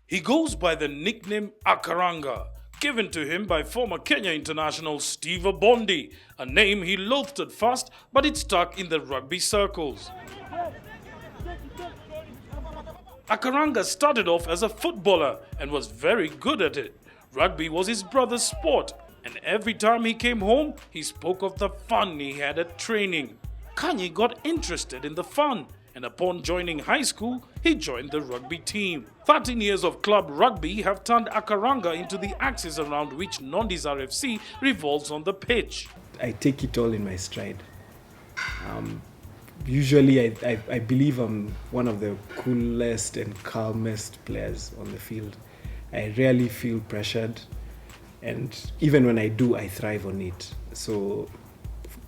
He goes by the nickname Akaranga, given to him by former Kenya international Steve Bondi, a name he loathed at first, but it stuck in the rugby circles. Akaranga started off as a footballer and was very good at it. Rugby was his brother's sport, and every time he came home, he spoke of the fun he had at training. Kanyi got interested in the fun, and upon joining high school, he joined the rugby team. 13 years of club rugby have turned Akaranga into the axis around which Nondi's RFC revolves on the pitch. I take it all in my stride. Usually, I believe I'm one of the coolest and calmest players on the field. I rarely feel pressured, and even when I do, I thrive on it. So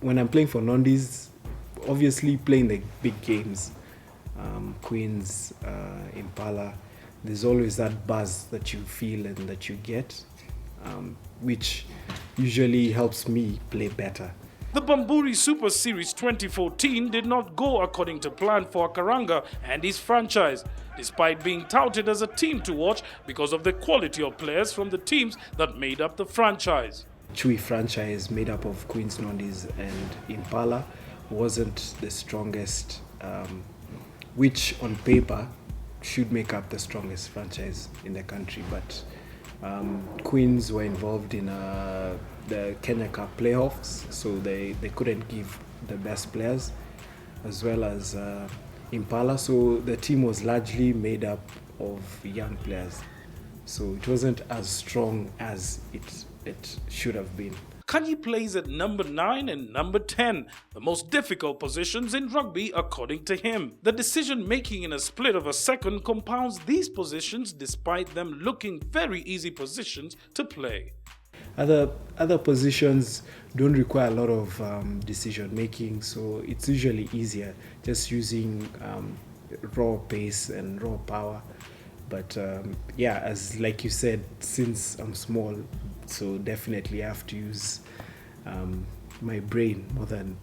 when I'm playing for Nondis, obviously playing the big games, Queens, Impala, there's always that buzz that you feel and that you get, which usually helps me play better. The Bamburi Super Series 2014 did not go according to plan for Akaranga and his franchise, despite being touted as a team to watch because of the quality of players from the teams that made up the franchise. Chui franchise made up of Queens, Nondis and Impala wasn't the strongest, which on paper should make up the strongest franchise in the country, but Queens were involved in the Kenya Cup playoffs, so they couldn't give the best players, as well as Impala, so the team was largely made up of young players, so it wasn't as strong as it should have been. Kanyi plays at number 9 and number 10, the most difficult positions in rugby according to him. The decision-making in a split of a second compounds these positions despite them looking very easy positions to play. Other positions don't require a lot of decision-making, so it's usually easier just using raw pace and raw power. But yeah, as like you said, since I'm small, so definitely I have to use my brain more than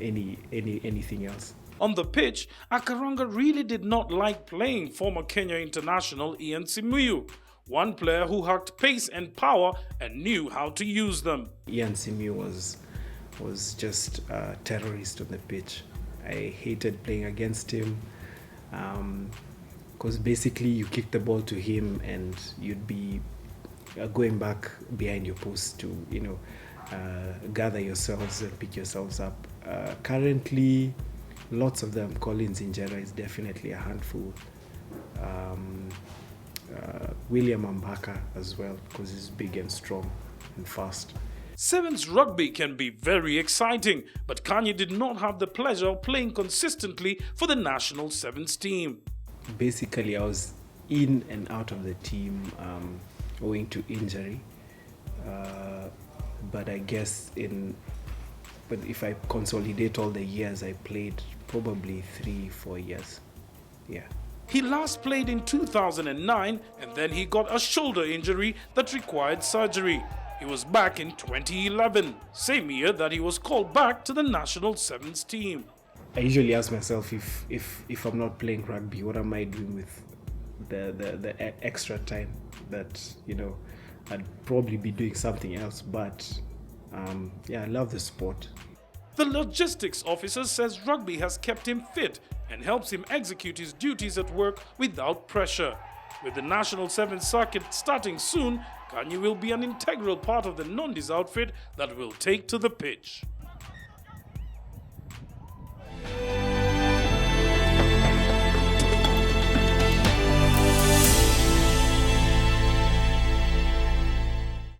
anything else. On the pitch, Akaranga really did not like playing former Kenya international Ian Simuyu, one player who hacked pace and power and knew how to use them. Ian Simuyu was just a terrorist on the pitch. I hated playing against him. Because basically you kick the ball to him and you'd be going back behind your post to gather yourselves and pick yourselves up. Currently, lots of them. Collins Injera is definitely a handful. William Ambaka as well, because he's big and strong and fast. Sevens rugby can be very exciting, but Kanyi did not have the pleasure of playing consistently for the national sevens team. Basically, I was in and out of the team owing to injury. But I guess if I consolidate all the years I played, probably 3-4 years. Yeah. He last played in 2009 and then he got a shoulder injury that required surgery. He was back in 2011, same year that he was called back to the national sevens team. I usually ask myself if I'm not playing rugby, what am I doing with the extra time that I'd probably be doing something else. But yeah, I love the sport. The logistics officer says rugby has kept him fit and helps him execute his duties at work without pressure. With the national sevens circuit starting soon, Kanyi will be an integral part of the Nondi's outfit that will take to the pitch.